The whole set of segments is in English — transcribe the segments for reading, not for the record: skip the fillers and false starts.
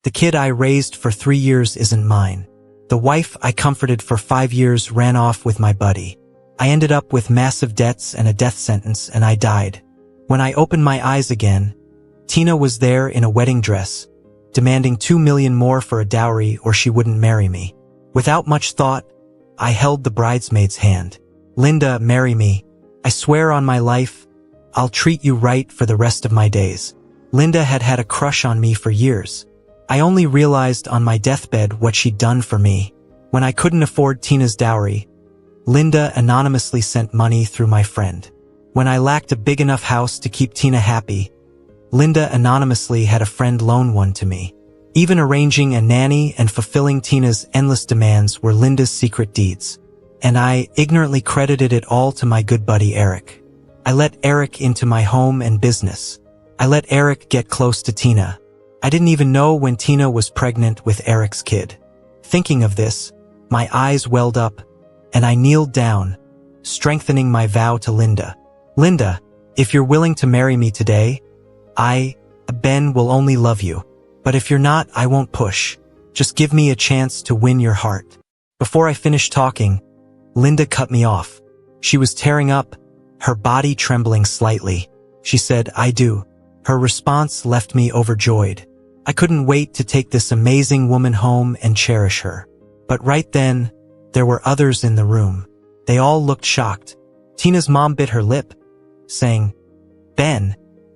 The kid I raised for 3 years isn't mine. The wife I comforted for 5 years ran off with my buddy. I ended up with massive debts and a death sentence, and I died. When I opened my eyes again, Tina was there in a wedding dress, demanding $2 million more for a dowry or she wouldn't marry me. Without much thought, I held the bridesmaid's hand. "Linda, marry me. I swear on my life, I'll treat you right for the rest of my days." Linda had had a crush on me for years. I only realized on my deathbed what she'd done for me. When I couldn't afford Tina's dowry, Linda anonymously sent money through my friend. When I lacked a big enough house to keep Tina happy, Linda anonymously had a friend loan one to me. Even arranging a nanny and fulfilling Tina's endless demands were Linda's secret deeds. And I ignorantly credited it all to my good buddy Eric. I let Eric into my home and business. I let Eric get close to Tina. I didn't even know when Tina was pregnant with Eric's kid. Thinking of this, my eyes welled up, and I kneeled down, strengthening my vow to Linda. "Linda, if you're willing to marry me today, Ben, will only love you. But if you're not, I won't push. Just give me a chance to win your heart." Before I finished talking, Linda cut me off. She was tearing up, her body trembling slightly. She said, "I do." Her response left me overjoyed. I couldn't wait to take this amazing woman home and cherish her. But right then, there were others in the room. They all looked shocked. Tina's mom bit her lip, saying, "Ben,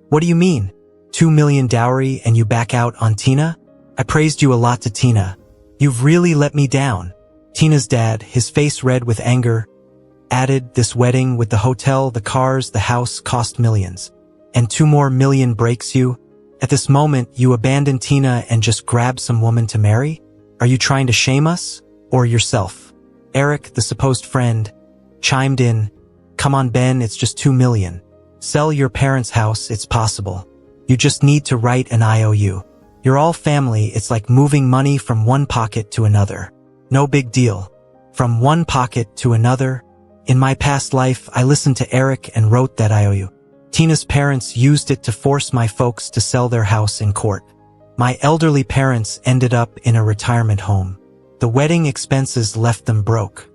what do you mean? $2 million dowry and you back out on Tina? I praised you a lot to Tina. You've really let me down." Tina's dad, his face red with anger, added, "This wedding with the hotel, the cars, the house cost millions. And $2 more million breaks you? At this moment, you abandon Tina and just grab some woman to marry? Are you trying to shame us? Or yourself?" Eric, the supposed friend, chimed in, "Come on, Ben, it's just $2 million. Sell your parents' house, it's possible. You just need to write an IOU. You're all family, it's like moving money from one pocket to another. No big deal." From one pocket to another? In my past life, I listened to Eric and wrote that IOU. Tina's parents used it to force my folks to sell their house in court. My elderly parents ended up in a retirement home. The wedding expenses left them broke.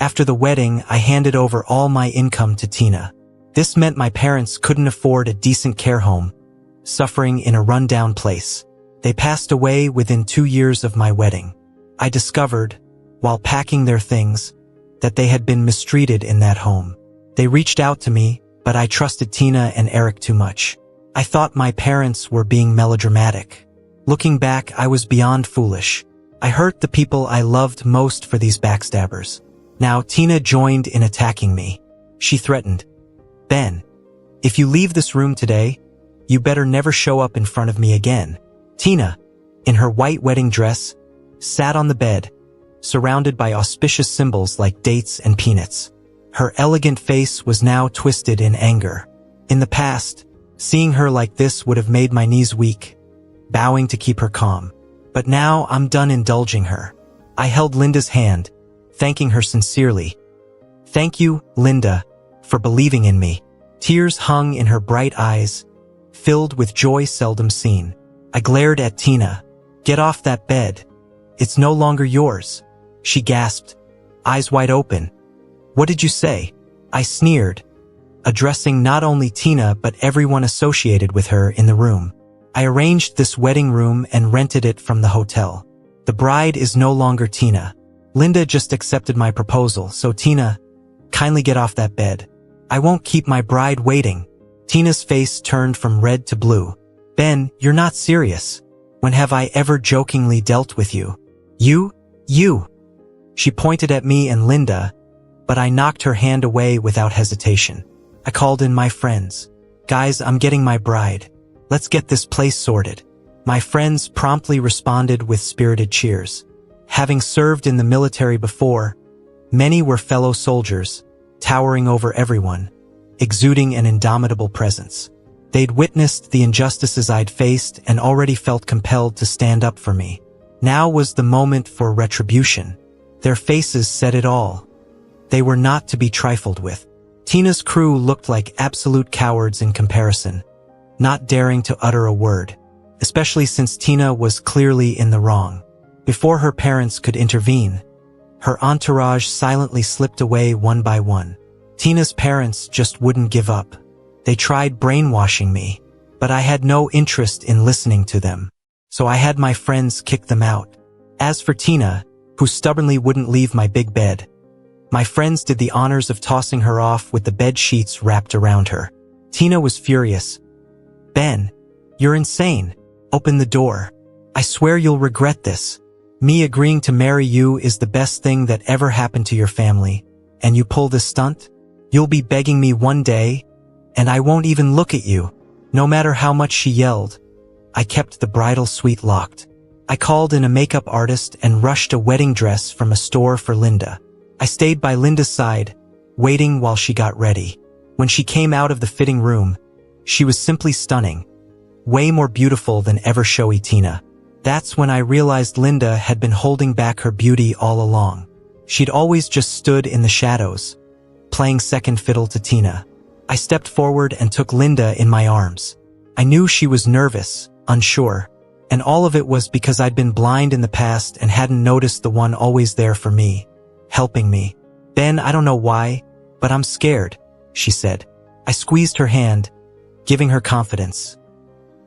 After the wedding, I handed over all my income to Tina. This meant my parents couldn't afford a decent care home, suffering in a rundown place. They passed away within 2 years of my wedding. I discovered, while packing their things, that they had been mistreated in that home. They reached out to me, but I trusted Tina and Eric too much. I thought my parents were being melodramatic. Looking back, I was beyond foolish. I hurt the people I loved most for these backstabbers. Now Tina joined in attacking me. She threatened, "Ben, if you leave this room today, you better never show up in front of me again." Tina, in her white wedding dress, sat on the bed, surrounded by auspicious symbols like dates and peanuts. Her elegant face was now twisted in anger. In the past, seeing her like this would have made my knees weak, bowing to keep her calm. But now I'm done indulging her. I held Linda's hand, thanking her sincerely. "Thank you, Linda, for believing in me." Tears hung in her bright eyes, filled with joy seldom seen. I glared at Tina. "Get off that bed. It's no longer yours," she gasped, eyes wide open. "What did you say?" I sneered, addressing not only Tina but everyone associated with her in the room. "I arranged this wedding room and rented it from the hotel. The bride is no longer Tina. Linda just accepted my proposal, so Tina, kindly get off that bed. I won't keep my bride waiting." Tina's face turned from red to blue. "Ben, you're not serious. When have I ever jokingly dealt with you? You. She pointed at me and Linda, but I knocked her hand away without hesitation. I called in my friends. "Guys, I'm getting my bride. Let's get this place sorted." My friends promptly responded with spirited cheers. Having served in the military before, many were fellow soldiers, towering over everyone, exuding an indomitable presence. They'd witnessed the injustices I'd faced and already felt compelled to stand up for me. Now was the moment for retribution. Their faces said it all. They were not to be trifled with. Tina's crew looked like absolute cowards in comparison, not daring to utter a word. especially since Tina was clearly in the wrong. Before her parents could intervene, her entourage silently slipped away one by one. Tina's parents just wouldn't give up. They tried brainwashing me, but I had no interest in listening to them, so I had my friends kick them out. As for Tina, who stubbornly wouldn't leave my big bed, my friends did the honors of tossing her off with the bed sheets wrapped around her. Tina was furious. "Ben, you're insane. Open the door. I swear you'll regret this. Me agreeing to marry you is the best thing that ever happened to your family, and you pull this stunt? You'll be begging me one day, and I won't even look at you." No matter how much she yelled, I kept the bridal suite locked. I called in a makeup artist and rushed a wedding dress from a store for Linda. I stayed by Linda's side, waiting while she got ready. When she came out of the fitting room, she was simply stunning, way more beautiful than ever showy Tina. That's when I realized Linda had been holding back her beauty all along. She'd always just stood in the shadows, playing second fiddle to Tina. I stepped forward and took Linda in my arms. I knew she was nervous, unsure, and all of it was because I'd been blind in the past and hadn't noticed the one always there for me, helping me. "Ben, I don't know why, but I'm scared," she said. I squeezed her hand, giving her confidence.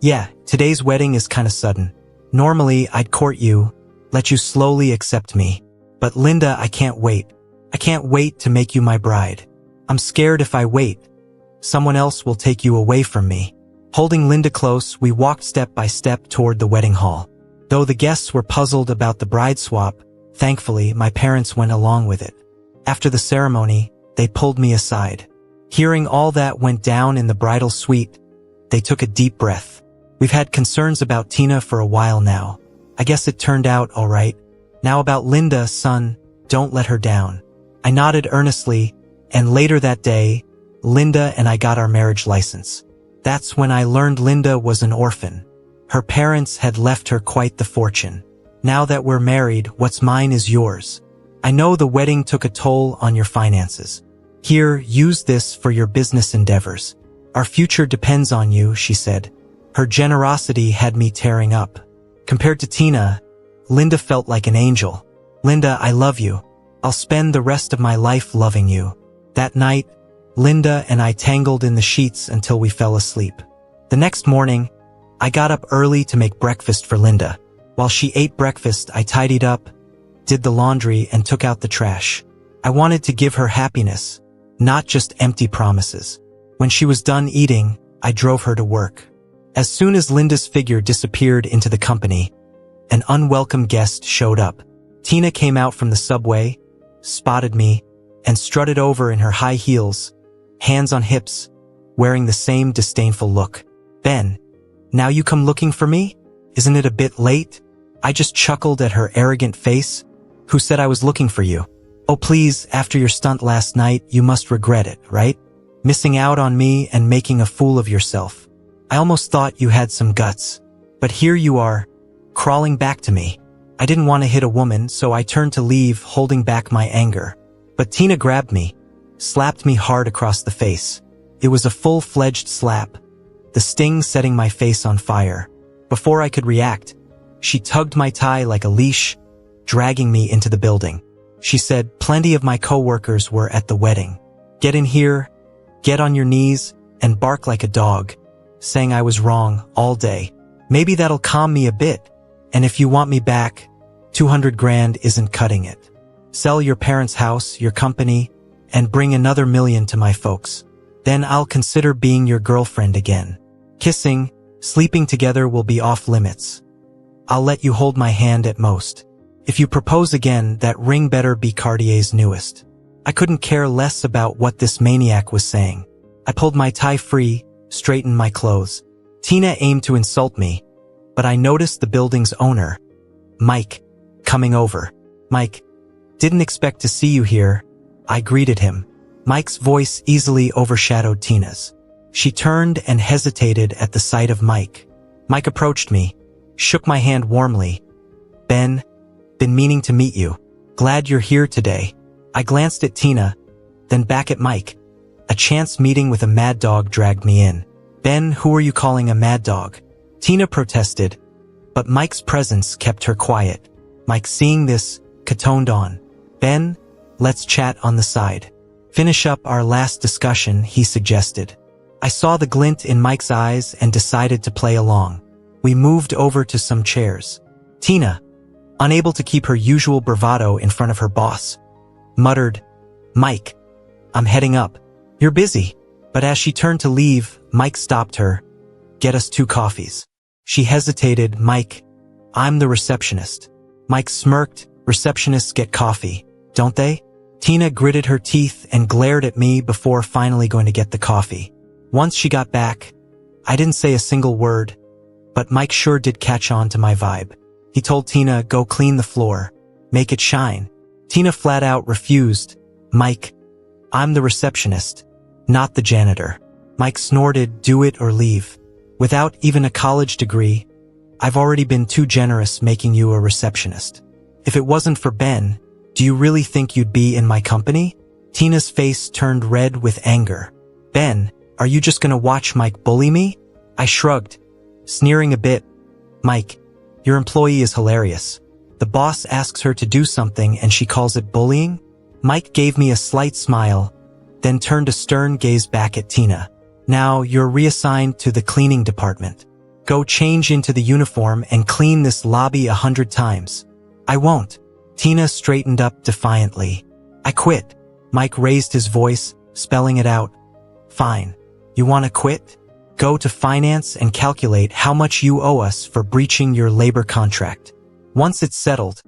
"Yeah, today's wedding is kinda sudden. Normally, I'd court you, let you slowly accept me. But Linda, I can't wait. I can't wait to make you my bride. I'm scared if I wait, someone else will take you away from me." Holding Linda close, we walked step by step toward the wedding hall. Though the guests were puzzled about the bride swap, thankfully, my parents went along with it. After the ceremony, they pulled me aside. Hearing all that went down in the bridal suite, they took a deep breath. "We've had concerns about Tina for a while now. I guess it turned out all right. Now about Linda, son, don't let her down." I nodded earnestly, and later that day, Linda and I got our marriage license. That's when I learned Linda was an orphan. Her parents had left her quite the fortune. Now that we're married, what's mine is yours. I know the wedding took a toll on your finances. Here, use this for your business endeavors. Our future depends on you, she said. Her generosity had me tearing up. Compared to Tina, Linda felt like an angel. "Linda, I love you. I'll spend the rest of my life loving you." That night, Linda and I tangled in the sheets until we fell asleep. The next morning, I got up early to make breakfast for Linda. While she ate breakfast, I tidied up, did the laundry, and took out the trash. I wanted to give her happiness, not just empty promises. When she was done eating, I drove her to work. As soon as Linda's figure disappeared into the company, an unwelcome guest showed up. Tina came out from the subway, spotted me, and strutted over in her high heels, hands on hips, wearing the same disdainful look. "Ben, now you come looking for me? Isn't it a bit late?" I just chuckled at her arrogant face. "Who said I was looking for you? Oh please, after your stunt last night, you must regret it, right? Missing out on me and making a fool of yourself. I almost thought you had some guts. But here you are, crawling back to me." I didn't want to hit a woman, so I turned to leave, holding back my anger. But Tina grabbed me, slapped me hard across the face. It was a full-fledged slap, the sting setting my face on fire. Before I could react, she tugged my tie like a leash, dragging me into the building. She said plenty of my coworkers were at the wedding. "Get in here, get on your knees, and bark like a dog," saying I was wrong all day. "Maybe that'll calm me a bit. And if you want me back, 200 grand isn't cutting it. Sell your parents' house, your company, and bring another $1 million to my folks. Then I'll consider being your girlfriend again. Kissing, sleeping together will be off limits. I'll let you hold my hand at most. If you propose again, that ring better be Cartier's newest." I couldn't care less about what this maniac was saying. I pulled my tie free, straightened my clothes. Tina aimed to insult me, but I noticed the building's owner, Mike, coming over. "Mike, didn't expect to see you here," I greeted him. Mike's voice easily overshadowed Tina's. She turned and hesitated at the sight of Mike. Mike approached me, shook my hand warmly. "Ben, been meaning to meet you. Glad you're here today." I glanced at Tina, then back at Mike. A chance meeting with a mad dog dragged me in. "Ben, who are you calling a mad dog?" Tina protested, but Mike's presence kept her quiet. Mike, seeing this, catoned on. Ben, let's chat on the side. Finish up our last discussion, he suggested. I saw the glint in Mike's eyes and decided to play along. We moved over to some chairs. Tina, unable to keep her usual bravado in front of her boss, muttered, Mike, I'm heading up. You're busy. But as she turned to leave, Mike stopped her. Get us 2 coffees. She hesitated. Mike, I'm the receptionist. Mike smirked. Receptionists get coffee, don't they? Tina gritted her teeth and glared at me before finally going to get the coffee. Once she got back, I didn't say a single word, but Mike sure did catch on to my vibe. He told Tina, go clean the floor, make it shine. Tina flat out refused. Mike, I'm the receptionist, not the janitor. Mike snorted, do it or leave. Without even a college degree, I've already been too generous making you a receptionist. If it wasn't for Ben, do you really think you'd be in my company? Tina's face turned red with anger. Ben, are you just gonna watch Mike bully me? I shrugged, sneering a bit. Mike, your employee is hilarious. The boss asks her to do something and she calls it bullying? Mike gave me a slight smile, then turned a stern gaze back at Tina. Now you're reassigned to the cleaning department. Go change into the uniform and clean this lobby 100 times. I won't. Tina straightened up defiantly. I quit. Mike raised his voice, spelling it out. Fine. You want to quit? Go to finance and calculate how much you owe us for breaching your labor contract. Once it's settled,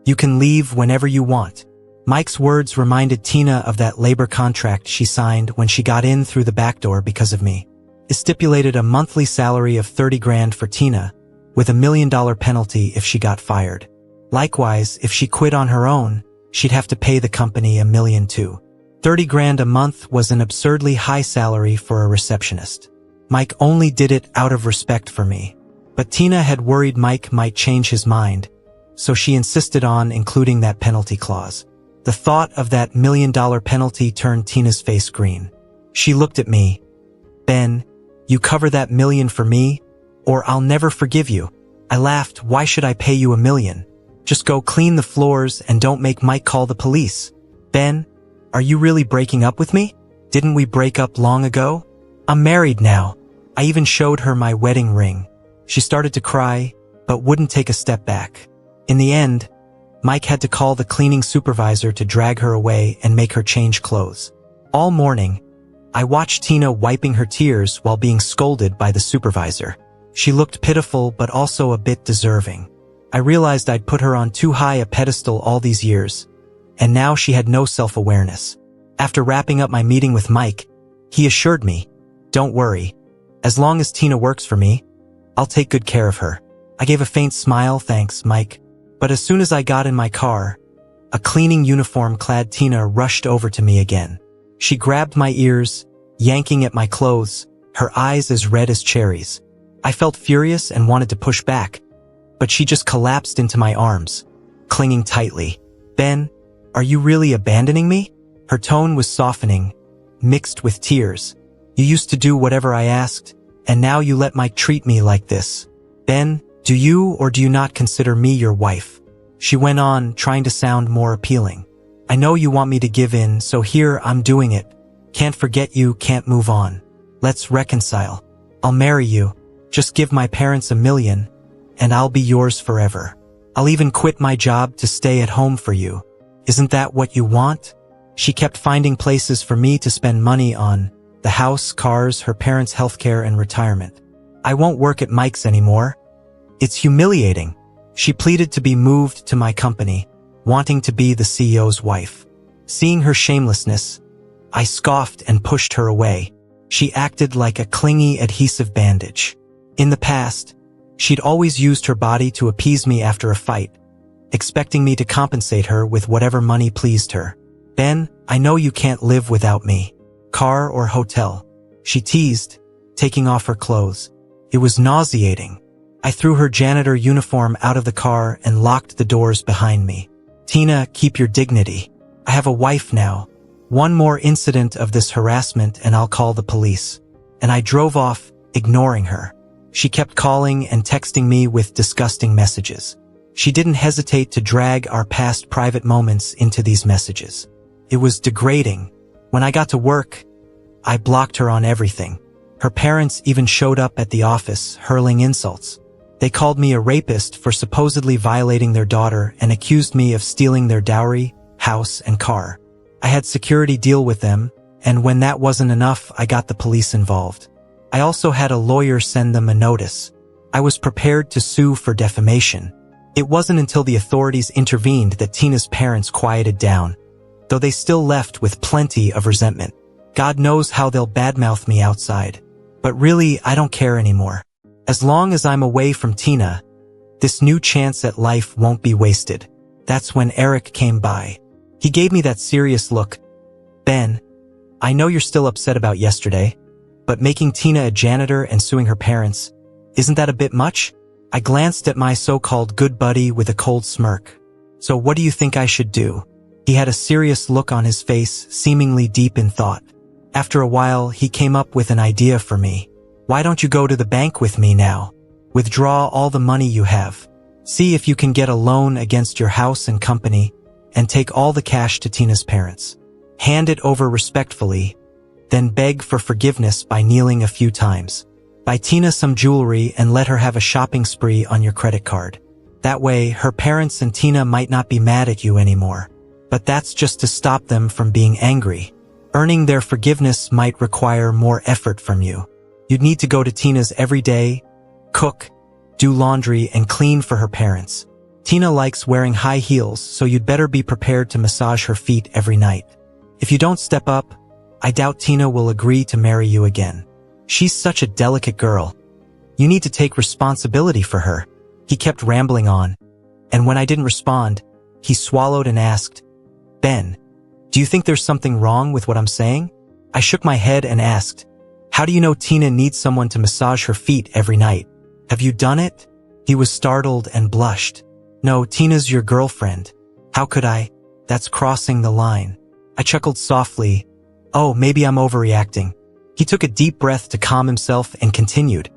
you can leave whenever you want. Mike's words reminded Tina of that labor contract she signed when she got in through the back door because of me. It stipulated a monthly salary of $30,000 for Tina, with $1 million penalty if she got fired. Likewise, if she quit on her own, she'd have to pay the company $1 million too. $30,000 a month was an absurdly high salary for a receptionist. Mike only did it out of respect for me. But Tina had worried Mike might change his mind, so she insisted on including that penalty clause. The thought of that $1 million penalty turned Tina's face green. She looked at me. Ben, you cover that $1 million for me, or I'll never forgive you. I laughed. Why should I pay you $1 million? Just go clean the floors and don't make Mike call the police. Ben, are you really breaking up with me? Didn't we break up long ago? I'm married now. I even showed her my wedding ring. She started to cry, but wouldn't take a step back. In the end, Mike had to call the cleaning supervisor to drag her away and make her change clothes. All morning, I watched Tina wiping her tears while being scolded by the supervisor. She looked pitiful but also a bit deserving. I realized I'd put her on too high a pedestal all these years, and now she had no self-awareness. After wrapping up my meeting with Mike, he assured me, don't worry, as long as Tina works for me, I'll take good care of her. I gave a faint smile, thanks, Mike. But as soon as I got in my car, a cleaning uniform-clad Tina rushed over to me again. She grabbed my ears, yanking at my clothes, her eyes as red as cherries. I felt furious and wanted to push back, but she just collapsed into my arms, clinging tightly. Ben, are you really abandoning me? Her tone was softening, mixed with tears. You used to do whatever I asked, and now you let Mike treat me like this. Ben, do you or do you not consider me your wife? She went on, trying to sound more appealing. I know you want me to give in, so here I'm doing it. Can't forget you, can't move on. Let's reconcile. I'll marry you. Just give my parents $1 million, and I'll be yours forever. I'll even quit my job to stay at home for you. Isn't that what you want? She kept finding places for me to spend money on: the house, cars, her parents' healthcare, and retirement. I won't work at Mike's anymore. It's humiliating. She pleaded to be moved to my company, wanting to be the CEO's wife. Seeing her shamelessness, I scoffed and pushed her away. She acted like a clingy, adhesive bandage. In the past, she'd always used her body to appease me after a fight, expecting me to compensate her with whatever money pleased her. Ben, I know you can't live without me. Car or hotel? She teased, taking off her clothes. It was nauseating. I threw her janitor uniform out of the car and locked the doors behind me. Tina, keep your dignity. I have a wife now. One more incident of this harassment and I'll call the police. And I drove off, ignoring her. She kept calling and texting me with disgusting messages. She didn't hesitate to drag our past private moments into these messages. It was degrading. When I got to work, I blocked her on everything. Her parents even showed up at the office, hurling insults. They called me a rapist for supposedly violating their daughter and accused me of stealing their dowry, house, and car. I had security deal with them, and when that wasn't enough, I got the police involved. I also had a lawyer send them a notice. I was prepared to sue for defamation. It wasn't until the authorities intervened that Tina's parents quieted down, though they still left with plenty of resentment. God knows how they'll badmouth me outside. But really, I don't care anymore. As long as I'm away from Tina, this new chance at life won't be wasted. That's when Eric came by. He gave me that serious look. Ben, I know you're still upset about yesterday, but making Tina a janitor and suing her parents, isn't that a bit much? I glanced at my so-called good buddy with a cold smirk. So what do you think I should do? He had a serious look on his face, seemingly deep in thought. After a while, he came up with an idea for me. Why don't you go to the bank with me now? Withdraw all the money you have. See if you can get a loan against your house and company, and take all the cash to Tina's parents. Hand it over respectfully, then beg for forgiveness by kneeling a few times. Buy Tina some jewelry and let her have a shopping spree on your credit card. That way, her parents and Tina might not be mad at you anymore. But that's just to stop them from being angry. Earning their forgiveness might require more effort from you. You'd need to go to Tina's every day, cook, do laundry, and clean for her parents. Tina likes wearing high heels, so you'd better be prepared to massage her feet every night. If you don't step up, I doubt Tina will agree to marry you again. She's such a delicate girl. You need to take responsibility for her. He kept rambling on, and when I didn't respond, he swallowed and asked, Ben, do you think there's something wrong with what I'm saying? I shook my head and asked, how do you know Tina needs someone to massage her feet every night? Have you done it? He was startled and blushed. No, Tina's your girlfriend. How could I? That's crossing the line. I chuckled softly. Oh, maybe I'm overreacting. He took a deep breath to calm himself and continued.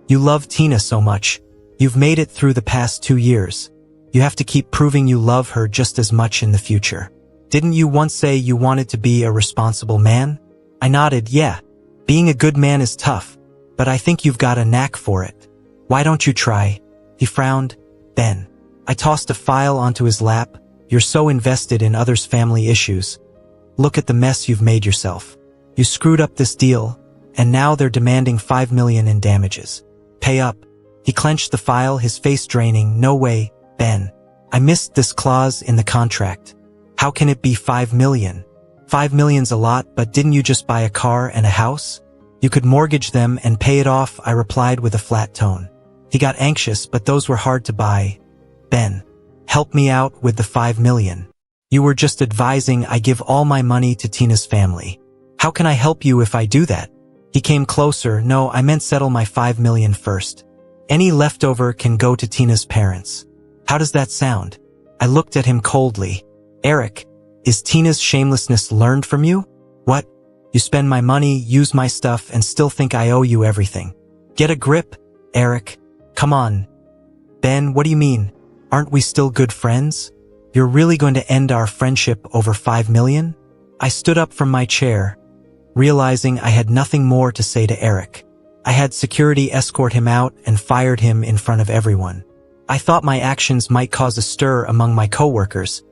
You love Tina so much. You've made it through the past 2 years. You have to keep proving you love her just as much in the future. Didn't you once say you wanted to be a responsible man? I nodded, yeah. Being a good man is tough, but I think you've got a knack for it. Why don't you try? He frowned. Ben. I tossed a file onto his lap. You're so invested in others' family issues. Look at the mess you've made yourself. You screwed up this deal, and now they're demanding $5 million in damages. Pay up. He clenched the file, his face draining. No way, Ben. I missed this clause in the contract. How can it be $5 million? $5 million's a lot, but didn't you just buy a car and a house? You could mortgage them and pay it off, I replied with a flat tone. He got anxious, but those were hard to buy. Ben, help me out with the $5 million. You were just advising I give all my money to Tina's family. How can I help you if I do that? He came closer. No, I meant settle my $5 million first. Any leftover can go to Tina's parents. How does that sound? I looked at him coldly. Eric, is Tina's shamelessness learned from you? What? You spend my money, use my stuff, and still think I owe you everything. Get a grip, Eric. Come on. Ben, what do you mean? Aren't we still good friends? You're really going to end our friendship over $5 million? I stood up from my chair, realizing I had nothing more to say to Eric. I had security escort him out and fired him in front of everyone. I thought my actions might cause a stir among my coworkers,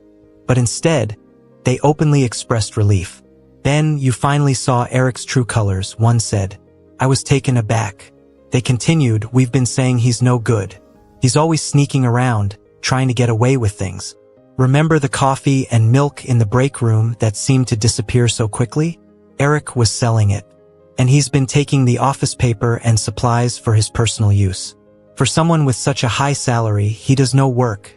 but instead, they openly expressed relief. Ben, you finally saw Eric's true colors, one said. I was taken aback. They continued, we've been saying he's no good. He's always sneaking around, trying to get away with things. Remember the coffee and milk in the break room that seemed to disappear so quickly? Eric was selling it, and he's been taking the office paper and supplies for his personal use. For someone with such a high salary, he does no work,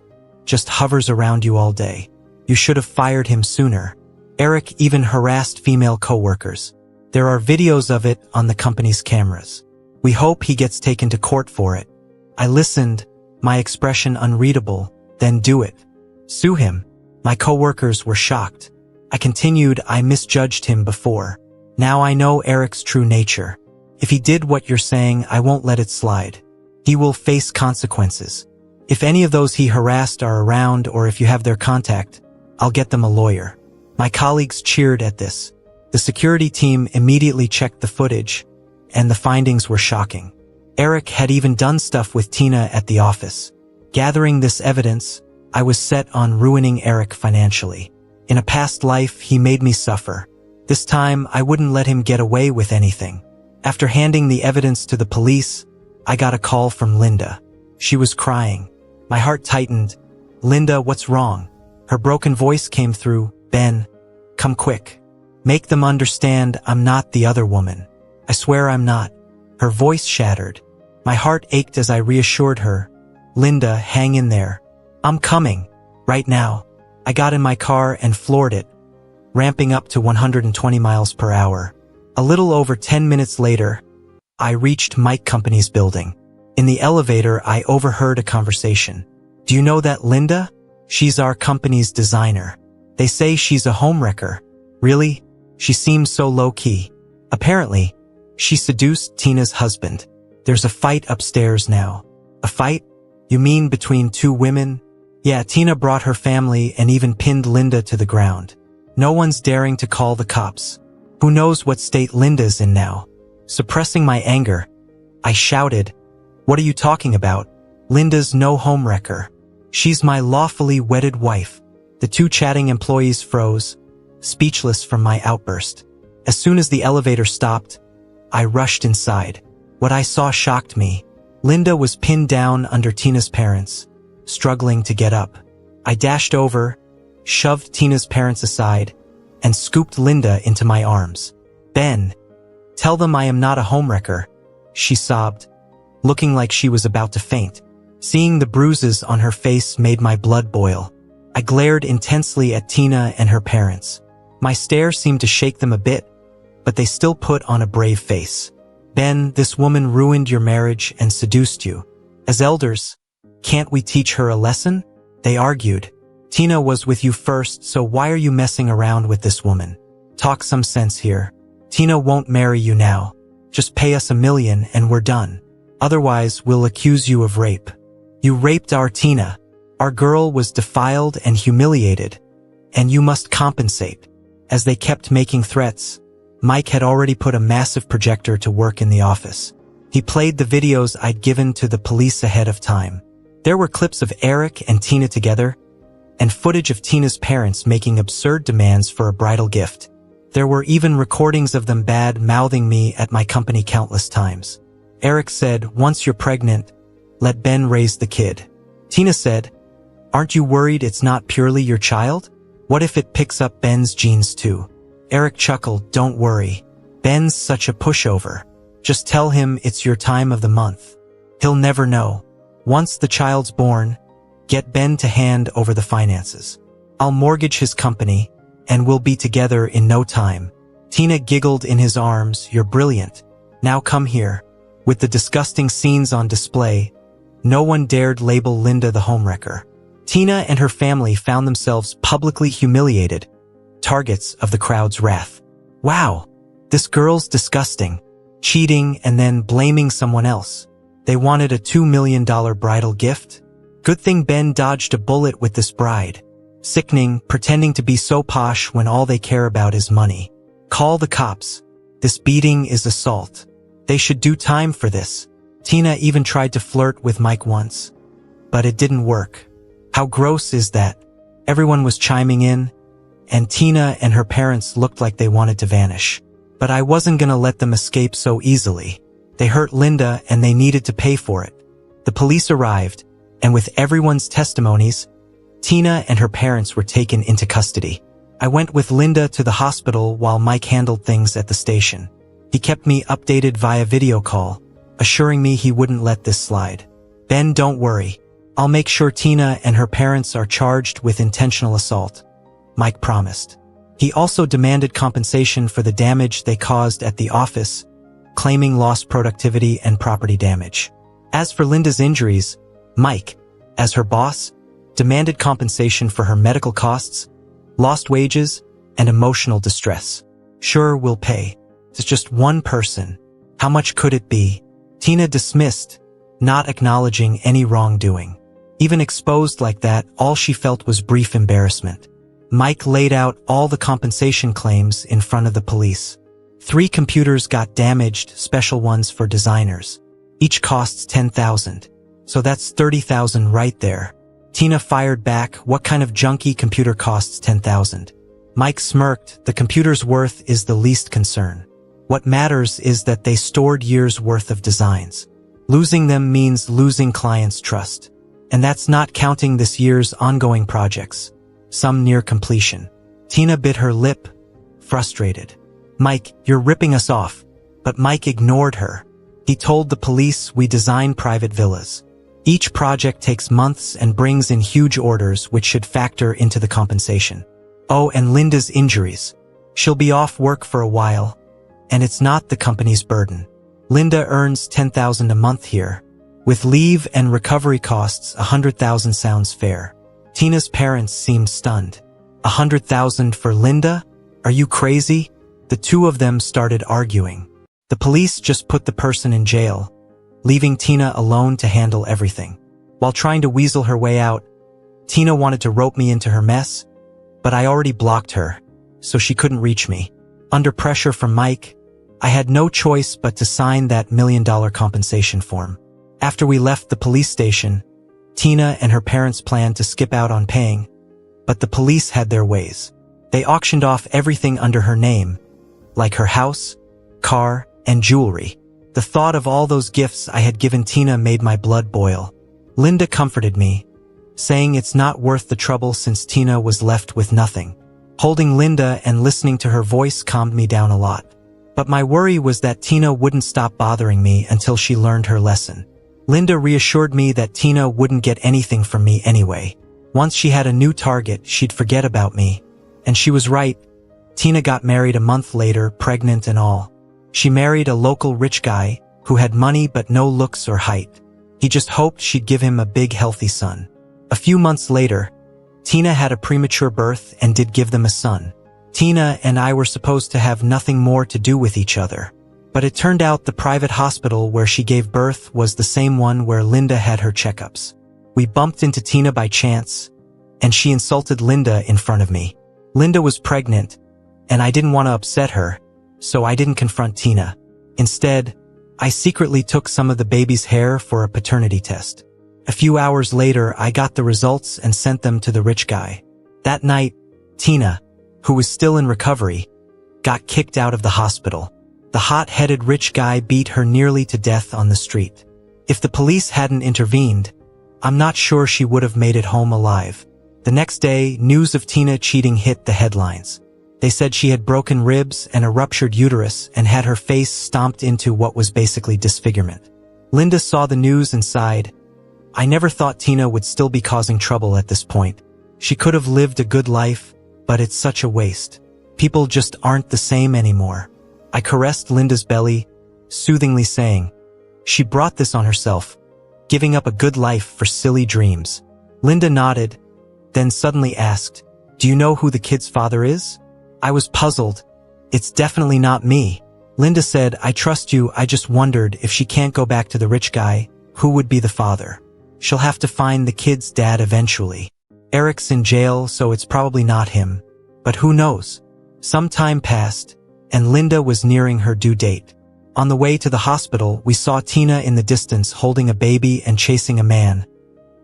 just hovers around you all day. You should have fired him sooner. Eric even harassed female coworkers. There are videos of it on the company's cameras. We hope he gets taken to court for it. I listened, my expression unreadable. Then do it. Sue him. My coworkers were shocked. I continued, I misjudged him before. Now I know Eric's true nature. If he did what you're saying, I won't let it slide. He will face consequences. If any of those he harassed are around or if you have their contact, I'll get them a lawyer." My colleagues cheered at this. The security team immediately checked the footage, and the findings were shocking. Eric had even done stuff with Tina at the office. Gathering this evidence, I was set on ruining Eric financially. In a past life, he made me suffer. This time, I wouldn't let him get away with anything. After handing the evidence to the police, I got a call from Linda. She was crying. My heart tightened. "Linda, what's wrong?" Her broken voice came through. "Ben, come quick. Make them understand I'm not the other woman. I swear I'm not." Her voice shattered. My heart ached as I reassured her. "Linda, hang in there. I'm coming. Right now." I got in my car and floored it, ramping up to 120 miles per hour. A little over 10 minutes later, I reached Mike Company's building. In the elevator, I overheard a conversation. "Do you know that Linda? She's our company's designer. They say she's a homewrecker." "Really? She seems so low-key." "Apparently, she seduced Tina's husband. There's a fight upstairs now." "A fight? You mean between two women?" "Yeah, Tina brought her family and even pinned Linda to the ground. No one's daring to call the cops. Who knows what state Linda's in now?" Suppressing my anger, I shouted, "What are you talking about? Linda's no homewrecker. She's my lawfully wedded wife." The two chatting employees froze, speechless from my outburst. As soon as the elevator stopped, I rushed inside. What I saw shocked me. Linda was pinned down under Tina's parents, struggling to get up. I dashed over, shoved Tina's parents aside, and scooped Linda into my arms. "Ben, tell them I am not a homewrecker," she sobbed, looking like she was about to faint. Seeing the bruises on her face made my blood boil. I glared intensely at Tina and her parents. My stare seemed to shake them a bit, but they still put on a brave face. "Ben, this woman ruined your marriage and seduced you. As elders, can't we teach her a lesson?" They argued. "Tina was with you first, so why are you messing around with this woman? Talk some sense here. Tina won't marry you now. Just pay us $1 million and we're done. Otherwise, we'll accuse you of rape. You raped our Tina. Our girl was defiled and humiliated, and you must compensate." As they kept making threats, Mike had already put a massive projector to work in the office. He played the videos I'd given to the police ahead of time. There were clips of Eric and Tina together, and footage of Tina's parents making absurd demands for a bridal gift. There were even recordings of them bad-mouthing me at my company countless times. Eric said, "Once you're pregnant, let Ben raise the kid." Tina said, "Aren't you worried it's not purely your child? What if it picks up Ben's genes too?" Eric chuckled, "Don't worry. Ben's such a pushover. Just tell him it's your time of the month. He'll never know. Once the child's born, get Ben to hand over the finances. I'll mortgage his company, and we'll be together in no time." Tina giggled in his arms, "You're brilliant. Now come here." With the disgusting scenes on display, no one dared label Linda the homewrecker. Tina and her family found themselves publicly humiliated, targets of the crowd's wrath. "Wow, this girl's disgusting. Cheating and then blaming someone else. They wanted a $2 million bridal gift? Good thing Ben dodged a bullet with this bride. Sickening, pretending to be so posh when all they care about is money. Call the cops. This beating is assault. They should do time for this." Tina even tried to flirt with Mike once, but it didn't work. How gross is that? Everyone was chiming in, and Tina and her parents looked like they wanted to vanish. But I wasn't gonna let them escape so easily. They hurt Linda and they needed to pay for it. The police arrived, and with everyone's testimonies, Tina and her parents were taken into custody. I went with Linda to the hospital while Mike handled things at the station. He kept me updated via video call, assuring me he wouldn't let this slide. "Ben, don't worry. I'll make sure Tina and her parents are charged with intentional assault," Mike promised. He also demanded compensation for the damage they caused at the office, claiming lost productivity and property damage. As for Linda's injuries, Mike, as her boss, demanded compensation for her medical costs, lost wages, and emotional distress. "Sure, we'll pay. It's just one person. How much could it be? Tina dismissed, not acknowledging any wrongdoing. Even exposed like that, all she felt was brief embarrassment. Mike laid out all the compensation claims in front of the police. 3 computers got damaged, special ones for designers. Each costs $10,000. So that's $30,000 right there. Tina fired back, what kind of junky computer costs $10,000? Mike smirked, the computer's worth is the least concern. What matters is that they stored years' worth of designs. Losing them means losing clients' trust. And that's not counting this year's ongoing projects, some near completion. Tina bit her lip, frustrated. Mike, you're ripping us off. But Mike ignored her. He told the police we design private villas. Each project takes months and brings in huge orders which should factor into the compensation. Oh, and Linda's injuries. She'll be off work for a while. And it's not the company's burden. Linda earns $10,000 a month here. With leave and recovery costs, $100,000 sounds fair. Tina's parents seemed stunned. $100,000 for Linda? Are you crazy? The two of them started arguing. The police just put the person in jail, leaving Tina alone to handle everything. While trying to weasel her way out, Tina wanted to rope me into her mess, but I already blocked her, so she couldn't reach me. Under pressure from Mike, I had no choice but to sign that $1 million compensation form. After we left the police station, Tina and her parents planned to skip out on paying, but the police had their ways. They auctioned off everything under her name, like her house, car, and jewelry. The thought of all those gifts I had given Tina made my blood boil. Linda comforted me, saying it's not worth the trouble since Tina was left with nothing. Holding Linda and listening to her voice calmed me down a lot. But my worry was that Tina wouldn't stop bothering me until she learned her lesson. Linda reassured me that Tina wouldn't get anything from me anyway. Once she had a new target, she'd forget about me. And she was right. Tina got married a month later, pregnant and all. She married a local rich guy who had money but no looks or height. He just hoped she'd give him a big healthy son. A few months later, Tina had a premature birth and did give them a son. Tina and I were supposed to have nothing more to do with each other. But it turned out the private hospital where she gave birth was the same one where Linda had her checkups. We bumped into Tina by chance, and she insulted Linda in front of me. Linda was pregnant, and I didn't want to upset her, so I didn't confront Tina. Instead, I secretly took some of the baby's hair for a paternity test. A few hours later, I got the results and sent them to the rich guy. That night, Tina, who was still in recovery, got kicked out of the hospital. The hot-headed rich guy beat her nearly to death on the street. If the police hadn't intervened, I'm not sure she would have made it home alive. The next day, news of Tina cheating hit the headlines. They said she had broken ribs and a ruptured uterus and had her face stomped into what was basically disfigurement. Linda saw the news and sighed. I never thought Tina would still be causing trouble at this point. She could have lived a good life, but it's such a waste. People just aren't the same anymore. I caressed Linda's belly, soothingly saying, she brought this on herself, giving up a good life for silly dreams. Linda nodded, then suddenly asked, do you know who the kid's father is? I was puzzled. It's definitely not me. Linda said, I trust you, I just wondered if she can't go back to the rich guy, who would be the father? She'll have to find the kid's dad eventually. Eric's in jail, so it's probably not him. But who knows? Some time passed, and Linda was nearing her due date. On the way to the hospital, we saw Tina in the distance holding a baby and chasing a man,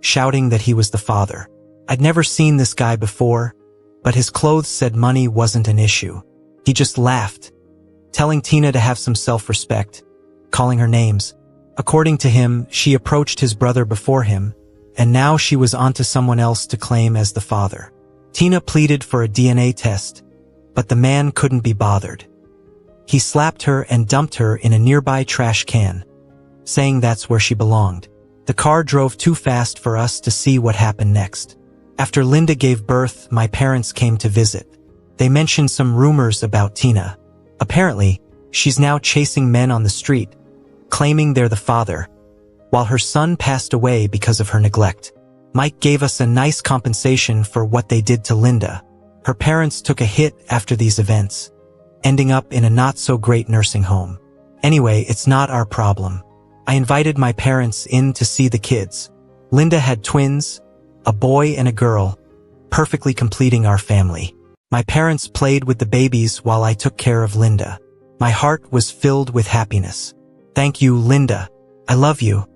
shouting that he was the father. I'd never seen this guy before, but his clothes said money wasn't an issue. He just laughed, telling Tina to have some self-respect, calling her names. According to him, she approached his brother before him, and now she was onto someone else to claim as the father. Tina pleaded for a DNA test, but the man couldn't be bothered. He slapped her and dumped her in a nearby trash can, saying that's where she belonged. The car drove too fast for us to see what happened next. After Linda gave birth, my parents came to visit. They mentioned some rumors about Tina. Apparently, she's now chasing men on the street, claiming they're the father, while her son passed away because of her neglect. Mike gave us a nice compensation for what they did to Linda. Her parents took a hit after these events, ending up in a not-so-great nursing home. Anyway, it's not our problem. I invited my parents in to see the kids. Linda had twins, a boy and a girl, perfectly completing our family. My parents played with the babies while I took care of Linda. My heart was filled with happiness. Thank you, Linda. I love you.